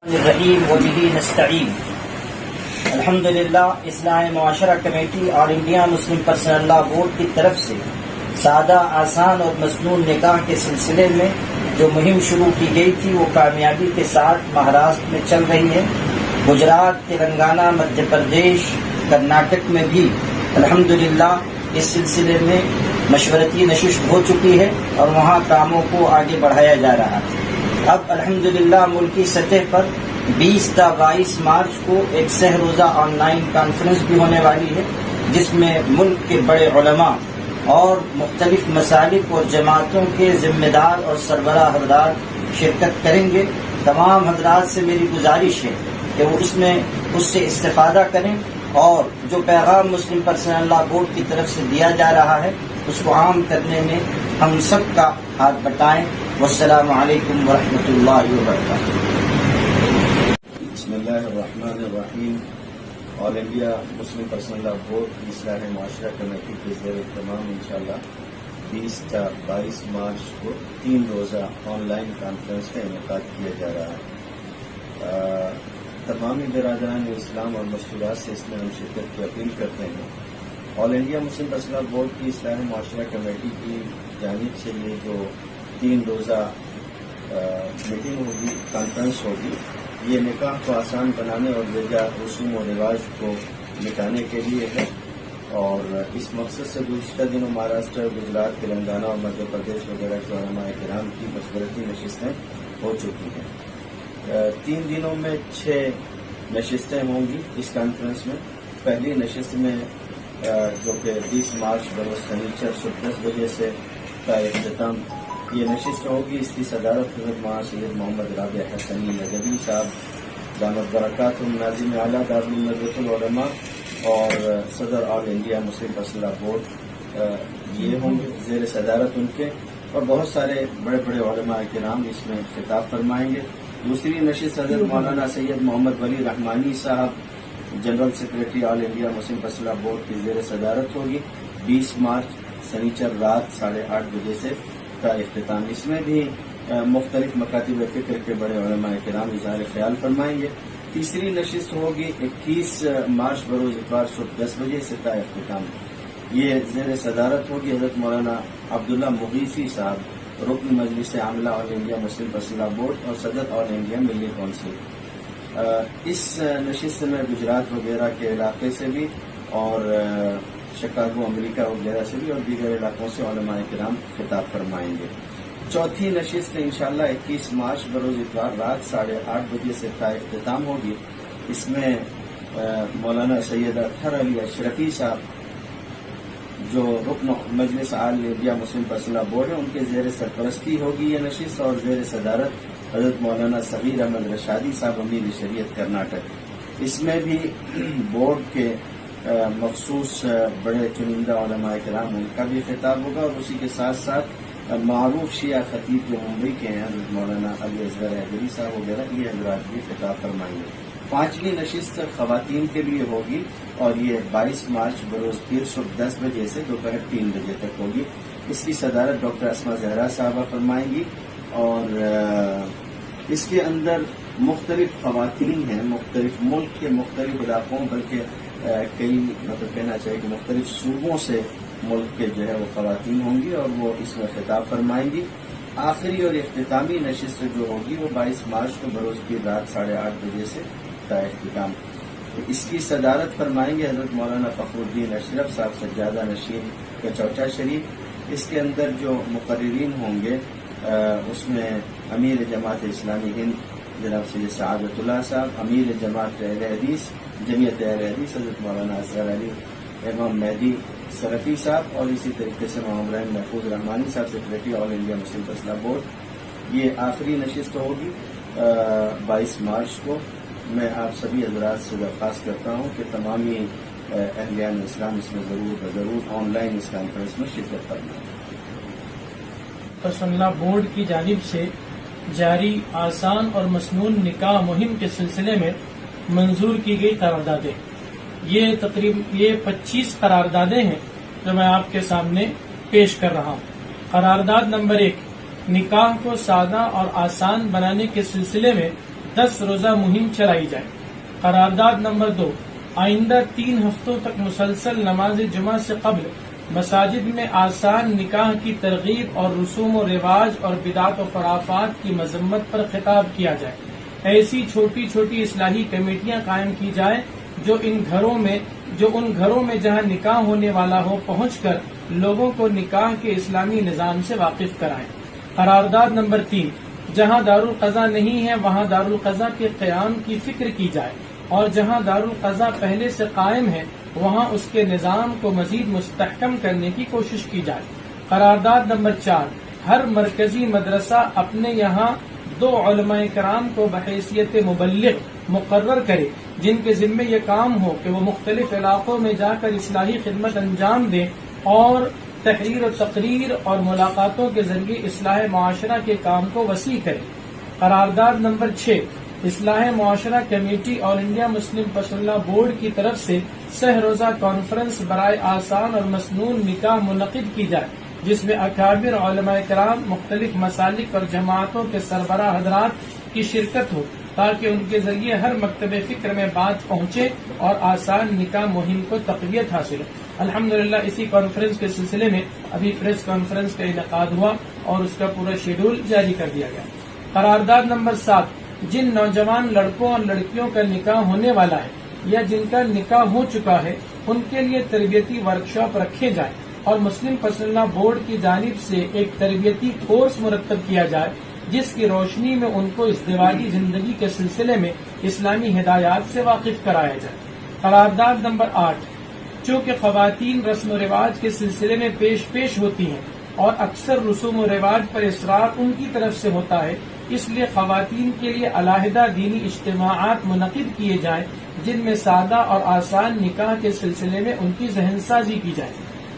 الرحیم وبہ نستعین الحمدللہ اصلاح معاشرہ کمیٹی آل انڈیا مسلم پرسنل لا بورڈ کی طرف سے سادہ آسان اور مسنون نکاح کے سلسلے میں جو مہم شروع کی گئی تھی وہ کامیابی کے ساتھ مہاراشٹر میں چل رہی ہے۔ گجرات، تلنگانہ، مدھیہ پردیش، کرناٹک میں بھی الحمدللہ اس سلسلے میں مشورتی نشست ہو چکی ہے اور وہاں کاموں کو آگے بڑھایا جا رہا ہے۔ اب الحمدللہ ملکی سطح پر 20 تا 22 مارچ کو ایک سہ روزہ آن لائن کانفرنس بھی ہونے والی ہے، جس میں ملک کے بڑے علماء اور مختلف مسالک اور جماعتوں کے ذمہ دار اور سربراہ حضرات شرکت کریں گے۔ تمام حضرات سے میری گزارش ہے کہ وہ اس سے استفادہ کریں اور جو پیغام مسلم پرسنل لا بورڈ کی طرف سے دیا جا رہا ہے اس کو عام کرنے میں ہم سب کا ہاتھ بٹائیں۔ والسلام علیکم ورحمۃ اللہ وبرکاتہ۔ بسم اللہ الرحمن الرحیم۔ آل انڈیا مسلم پرسنل لا بورڈ کی اصلاح معاشرہ کمیٹی کے زیر اہتمام انشاءاللہ 20 تا 22 مارچ کو 3 روزہ آن لائن کانفرنس کا انعقاد کیا جا رہا ہے۔ تمامی برادران اسلام اور مستورات سے اس میں ہم شرکت کی اپیل کرتے ہیں۔ آل انڈیا مسلم پرسنل لا بورڈ کی اصلاح معاشرہ کمیٹی کی جانب سے یہ جو 3 روزہ میٹنگ ہوگی، کانفرنس ہوگی، یہ نکاح کو آسان بنانے اور بیجا رسوم و رواج کو مٹانے کے لیے ہے، اور اس مقصد سے گزشتہ دنوں مہاراشٹر، گجرات، تلنگانہ اور مدھیہ پردیش وغیرہ کے علماء کرام کی مشورتی نشستیں ہو چکی ہیں۔ 3 دنوں میں 6 نشستیں ہوں گی اس کانفرنس میں۔ پہلی نشست میں جو کہ 20 مارچ بروز سنیچر صبح 10 بجے سے کا اختتام یہ نشست ہوگی، اس کی صدارت حضرت مولانا سید محمد رابع حسنی ندوی صاحب دامت برکاتہم ناظم اعلیٰ دارالندوۃ العلماء اور صدر آل انڈیا مسلم پرسنل لا بورڈ یہ ہوں گے زیر صدارت ان کے، اور بہت سارے بڑے بڑے علماء کرام اس میں خطاب فرمائیں گے۔ دوسری نشست حضرت مولانا سید محمد ولی رحمانی صاحب جنرل سیکرٹری آل انڈیا مسلم پرسنل لا بورڈ کی زیر صدارت ہوگی، 20 مارچ سنیچر رات 8:30 بجے سے کا اختتام۔ اس میں بھی مختلف مکاتب فکر کے بڑے علماء کرام اظہار خیال فرمائیں گے۔ تیسری نشست ہوگی 21 مارچ بروز اتوار صبح 10 بجے سے کا اختتام، یہ زیر صدارت ہوگی حضرت مولانا عبداللہ مغیثی صاحب رکن مجلس عاملہ آل انڈیا مسلم پرسنل لا بورڈ اور صدر آل انڈیا ملی کونسل۔ اس نشست میں گجرات وغیرہ کے علاقے سے بھی اور شکاگو امریکہ وغیرہ سے بھی اور دیگر علاقوں سے علماء کرام خطاب فرمائیں گے۔ چوتھی نشست انشاءاللہ 21 مارچ بروز اتوار رات 8:30 بجے سے کا اختتام ہوگی۔ اس میں مولانا سید اطہر علی اشرفی صاحب جو رکن مجلس آل انڈیا مسلم پرسنل لا بورڈ ہے ان کے زیر سرپرستی ہوگی یہ نشست، اور زیر صدارت حضرت مولانا صغیر احمد رشادی صاحب امیر شریعت کرناٹک۔ اس میں بھی بورڈ کے مخصوص بڑے چنندہ علماء کرام ان کا بھی خطاب ہوگا، اور اسی کے ساتھ ساتھ معروف شیعہ خطیب جو ممبئی کے ہیں حضرت مولانا علی اصغر حیدری صاحب وغیرہ یہ حضرات بھی خطاب فرمائیں گے۔ 5ویں نشست خواتین کے لیے ہوگی اور یہ 22 مارچ بروز پیر صبح 10 بجے سے دوپہر 3 بجے تک ہوگی۔ اس کی صدارت ڈاکٹر اسما زہرا صاحبہ فرمائیں گی، اور اس کے اندر مختلف خواتین ہیں، مختلف ملک کے مختلف علاقوں بلکہ کئی کہنا چاہیے کہ مختلف صوبوں سے ملک کے جو ہے وہ خواتین ہوں گی اور وہ اس میں خطاب فرمائیں گی۔ آخری اور اختتامی نشست جو ہوگی وہ 22 مارچ کو بروز کی رات 8:30 بجے سے کا اختتام۔ اس کی صدارت فرمائیں گے حضرت مولانا فخر الدین اشرف صاحب سجادہ نشین کچوچا شریف۔ اس کے اندر جو مقررین ہوں گے اس میں امیر جماعت اسلامی ہند جناب سید سعادت اللہ صاحب، امیر جماعت اہل حدیث جمعیت اہل حدیث حضرت مولانا اصغر علی امام مہدی سرفی صاحب، اور اسی طریقے سے محمد ابراہیم محفوظ رحمانی صاحب سیکرٹری آل انڈیا مسلم پرسنل لا بورڈ۔ یہ آخری نشست ہوگی 22 مارچ کو۔ میں آپ سبھی حضرات سے درخواست کرتا ہوں کہ تمامی اہلیان اسلام اس میں ضرور آن لائن اس کانفرنس میں شرکت کرنا۔ پرسنل لا بورڈ کی جانب سے جاری آسان اور مسنون نکاح مہم کے سلسلے میں منظور کی گئی قراردادیں، یہ تقریباً 25 قراردادیں ہیں جو میں آپ کے سامنے پیش کر رہا ہوں۔ قرارداد نمبر 1، نکاح کو سادہ اور آسان بنانے کے سلسلے میں 10 روزہ مہم چلائی جائے۔ قرارداد نمبر 2، آئندہ 3 ہفتوں تک مسلسل نماز جمعہ سے قبل مساجد میں آسان نکاح کی ترغیب اور رسوم و رواج اور بدعت و خرافات کی مذمت پر خطاب کیا جائے۔ ایسی چھوٹی چھوٹی اصلاحی کمیٹیاں قائم کی جائیں جو ان گھروں میں جہاں نکاح ہونے والا ہو پہنچ کر لوگوں کو نکاح کے اسلامی نظام سے واقف کرائیں۔ قرارداد نمبر 3، جہاں دارالقضا نہیں ہے وہاں دارالقضا کے قیام کی فکر کی جائے، اور جہاں دارالقضا پہلے سے قائم ہے وہاں اس کے نظام کو مزید مستحکم کرنے کی کوشش کی جائے۔ قرارداد نمبر 4، ہر مرکزی مدرسہ اپنے یہاں 2 علماء کرام کو بحیثیت مبلغ مقرر کرے جن کے ذمے یہ کام ہو کہ وہ مختلف علاقوں میں جا کر اصلاحی خدمت انجام دیں اور تحریر و تقریر اور ملاقاتوں کے ذریعے اصلاح معاشرہ کے کام کو وسیع کرے۔ قرارداد نمبر 6، اصلاح معاشرہ کمیٹی آل انڈیا مسلم پسندہ بورڈ کی طرف سے 6 روزہ کانفرنس برائے آسان اور مسنون نکاح منعقد کی جائے جس میں اکابر علماء کرام، مختلف مسالک اور جماعتوں کے سربراہ حضرات کی شرکت ہو تاکہ ان کے ذریعے ہر مکتب فکر میں بات پہنچے اور آسان نکاح مہم کو تقویت حاصل ہو۔ الحمدللہ اسی کانفرنس کے سلسلے میں ابھی پریس کانفرنس کا انعقاد ہوا اور اس کا پورا شیڈول جاری کر دیا گیا۔ قرارداد نمبر 7، جن نوجوان لڑکوں اور لڑکیوں کا نکاح ہونے والا ہے یا جن کا نکاح ہو چکا ہے ان کے لیے تربیتی ورکشاپ رکھے جائیں اور مسلم پسندہ بورڈ کی جانب سے ایک تربیتی کورس مرتب کیا جائے جس کی روشنی میں ان کو ازدواجی زندگی کے سلسلے میں اسلامی ہدایات سے واقف کرایا جائے۔ قرارداد نمبر 8، چونکہ خواتین رسم و رواج کے سلسلے میں پیش ہوتی ہیں اور اکثر رسوم و رواج پر اصرار ان کی طرف سے ہوتا ہے، اس لیے خواتین کے لیے علیحدہ دینی اجتماعات منعقد کیے جائیں جن میں سادہ اور آسان نکاح کے سلسلے میں ان کی ذہن سازی کی جائے۔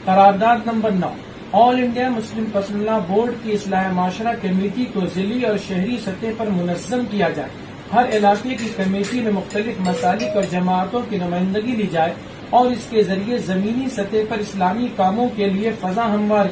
قرارداد نمبر 9، آل انڈیا مسلم پسندہ بورڈ کی اصلاح معاشرہ کمیٹی کو ضلعی اور شہری سطح پر منظم کیا جائے۔ ہر علاقے کی کمیٹی میں مختلف مسالک اور جماعتوں کی نمائندگی لی جائے اور اس کے ذریعے زمینی سطح پر اصلاحی کاموں کے لیے فضا ہموار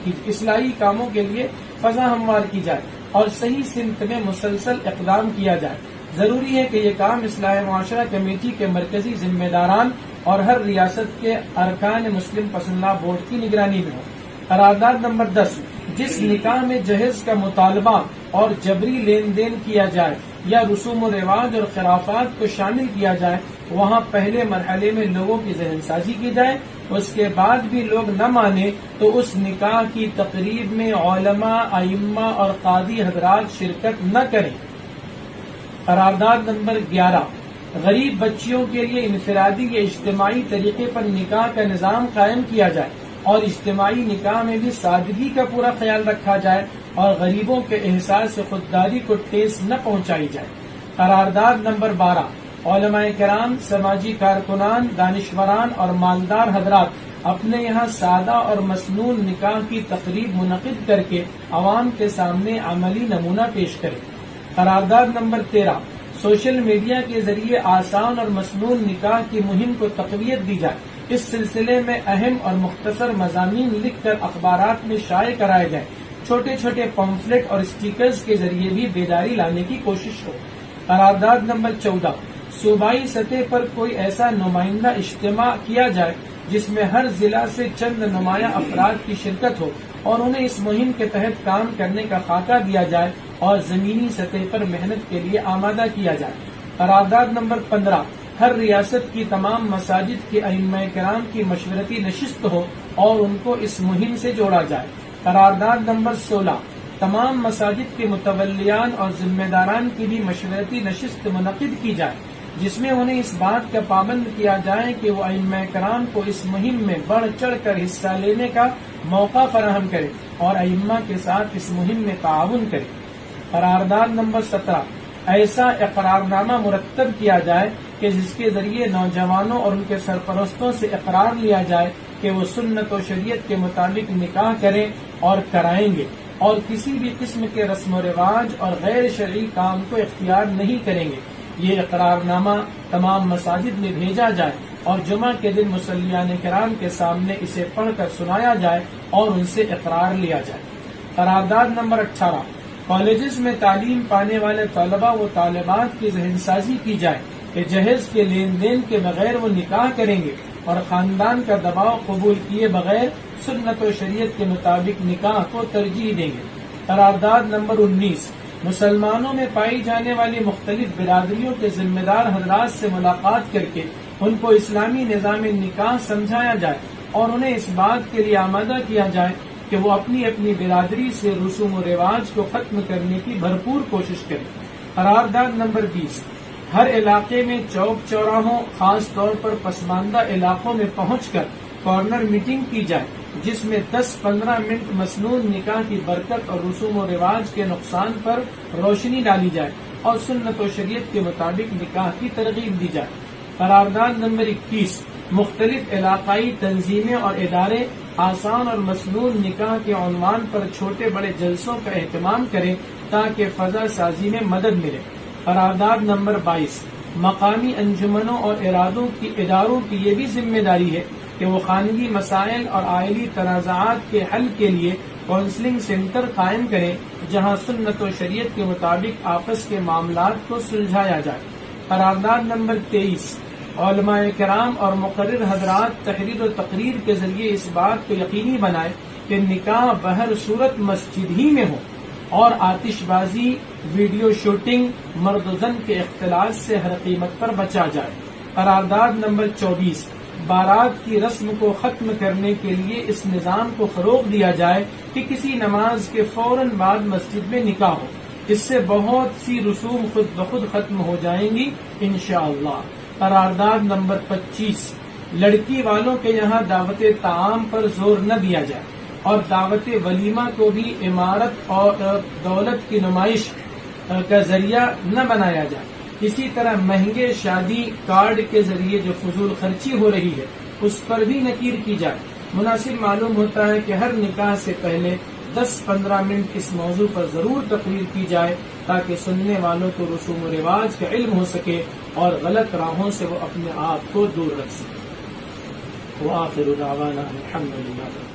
کی جائے اور صحیح سمت میں مسلسل اقدام کیا جائے۔ ضروری ہے کہ یہ کام اصلاح معاشرہ کمیٹی کے مرکزی ذمہ داران اور ہر ریاست کے ارکان مسلم پسندہ بورڈ کی نگرانی میں ہو۔ قرارداد نمبر 10، جس نکاح میں جہیز کا مطالبہ اور جبری لین دین کیا جائے یا رسوم و رواج اور خرافات کو شامل کیا جائے وہاں پہلے مرحلے میں لوگوں کی ذہن سازی کی جائے، اس کے بعد بھی لوگ نہ مانے تو اس نکاح کی تقریب میں علماء، ائمہ اور قاضی حضرات شرکت نہ کریں۔ قرارداد نمبر 11، غریب بچیوں کے لیے انفرادی یا اجتماعی طریقے پر نکاح کا نظام قائم کیا جائے اور اجتماعی نکاح میں بھی سادگی کا پورا خیال رکھا جائے اور غریبوں کے احساس خودداری کو ٹھیس نہ پہنچائی جائے۔ قرارداد نمبر 12، علماء کرام، سماجی کارکنان، دانشوران اور مالدار حضرات اپنے یہاں سادہ اور مسنون نکاح کی تقریب منعقد کر کے عوام کے سامنے عملی نمونہ پیش کریں۔ قرارداد نمبر 13، سوشل میڈیا کے ذریعے آسان اور مسنون نکاح کی مہم کو تقویت دی جائے۔ اس سلسلے میں اہم اور مختصر مضامین لکھ کر اخبارات میں شائع کرائے جائیں۔ چھوٹے چھوٹے پمفلٹ اور اسٹیکرز کے ذریعے بھی بیداری لانے کی کوشش ہو۔ قرارداد نمبر 14، صوبائی سطح پر کوئی ایسا نمائندہ اجتماع کیا جائے جس میں ہر ضلع سے چند نمایاں افراد کی شرکت ہو اور انہیں اس مہم کے تحت کام کرنے کا خاکہ دیا جائے اور زمینی سطح پر محنت کے لیے آمادہ کیا جائے۔ قرارداد نمبر 15، ہر ریاست کی تمام مساجد کے ائمہ کرام کی مشورتی نشست ہو اور ان کو اس مہم سے جوڑا جائے۔ قرارداد نمبر 16، تمام مساجد کے متولیان اور ذمہ داران کی بھی مشورتی نشست منعقد کی جائے جس میں انہیں اس بات کا پابند کیا جائے کہ وہ ائمہ کرام کو اس مہم میں بڑھ چڑھ کر حصہ لینے کا موقع فراہم کرے اور ائمہ کے ساتھ اس مہم میں تعاون کرے۔ قرارداد نمبر 17، ایسا اقرارنامہ مرتب کیا جائے کہ جس کے ذریعے نوجوانوں اور ان کے سرپرستوں سے اقرار لیا جائے کہ وہ سنت و شریعت کے مطابق نکاح کریں اور کرائیں گے اور کسی بھی قسم کے رسم و رواج اور غیر شرعی کام کو اختیار نہیں کریں گے۔ یہ اقرارنامہ تمام مساجد میں بھیجا جائے اور جمعہ کے دن مصلیان کرام کے سامنے اسے پڑھ کر سنایا جائے اور ان سے اقرار لیا جائے۔ قرارداد نمبر 18، کالجز میں تعلیم پانے والے طلباء و طالبات کی ذہن سازی کی جائے کہ جہیز کے لین دین کے بغیر وہ نکاح کریں گے اور خاندان کا دباؤ قبول کیے بغیر سنت و شریعت کے مطابق نکاح کو ترجیح دیں گے۔ قرارداد نمبر 19، مسلمانوں میں پائی جانے والی مختلف برادریوں کے ذمہ دار حضرات سے ملاقات کر کے ان کو اسلامی نظام نکاح سمجھایا جائے اور انہیں اس بات کے لیے آمادہ کیا جائے کہ وہ اپنی اپنی برادری سے رسوم و رواج کو ختم کرنے کی بھرپور کوشش کریں۔ قرارداد نمبر 20، ہر علاقے میں چوک چوراہوں خاص طور پر پسماندہ علاقوں میں پہنچ کر کارنر میٹنگ کی جائے جس میں 10-15 منٹ مسنون نکاح کی برکت اور رسوم و رواج کے نقصان پر روشنی ڈالی جائے اور سنت و شریعت کے مطابق نکاح کی ترغیب دی جائے۔ قرارداد نمبر 21، مختلف علاقائی تنظیمیں اور ادارے آسان اور مسنون نکاح کے عنوان پر چھوٹے بڑے جلسوں کا اہتمام کریں تاکہ فضا سازی میں مدد ملے۔ قرارداد نمبر 22، مقامی انجمنوں اور اداروں کی یہ بھی ذمہ داری ہے کہ وہ خانگی مسائل اور آئلی تنازعات کے حل کے لیے کونسلنگ سینٹر قائم کریں جہاں سنت و شریعت کے مطابق آپس کے معاملات کو سلجھایا جائے۔ قرارداد نمبر 23، علماء کرام اور مقرر حضرات تحریر و تقریر کے ذریعے اس بات کو یقینی بنائے کہ نکاح بہر صورت مسجد ہی میں ہو اور آتش بازی، ویڈیو شوٹنگ، مرد و زن کے اختلاط سے ہر قیمت پر بچا جائے۔ قرارداد نمبر 24، بارات کی رسم کو ختم کرنے کے لیے اس نظام کو فروغ دیا جائے کہ کسی نماز کے فوراً بعد مسجد میں نکاح ہو، اس سے بہت سی رسوم خود بخود ختم ہو جائیں گی انشاءاللہ۔ قرارداد نمبر 25، لڑکی والوں کے یہاں دعوت طعام پر زور نہ دیا جائے اور دعوت ولیمہ کو بھی عمارت اور دولت کی نمائش کا ذریعہ نہ بنایا جائے۔ اسی طرح مہنگے شادی کارڈ کے ذریعے جو فضول خرچی ہو رہی ہے اس پر بھی نکیر کی جائے۔ مناسب معلوم ہوتا ہے کہ ہر نکاح سے پہلے 10-15 منٹ اس موضوع پر ضرور تقریر کی جائے تاکہ سننے والوں کو رسوم و رواج کا علم ہو سکے اور غلط راہوں سے وہ اپنے آپ کو دور رکھ سکے۔ وآخر دعوانا الحمدللہ۔